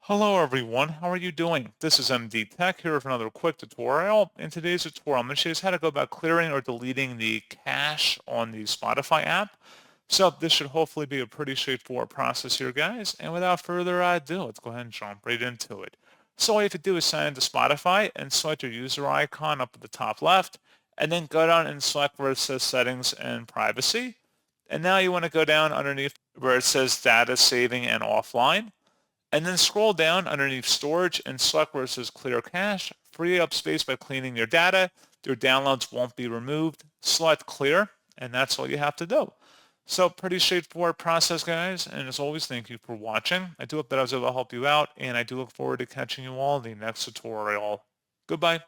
Hello everyone, how are you doing? This is MD Tech here with another quick tutorial. In today's tutorial, I'm going to show you how to go about clearing or deleting the cache on the Spotify app. So this should hopefully be a pretty straightforward process here, guys. And without further ado, let's go ahead and jump right into it. So all you have to do is sign into Spotify and select your user icon up at the top left, and then go down and select where it says Settings and Privacy. And now you want to go down underneath where it says Data Saving and Offline. And then scroll down underneath storage and select where it says clear cache. Free up space by cleaning your data. Your downloads won't be removed. Select clear, and that's all you have to do. So pretty straightforward process, guys. And as always, thank you for watching. I do hope that I was able to help you out, and I do look forward to catching you all in the next tutorial. Goodbye.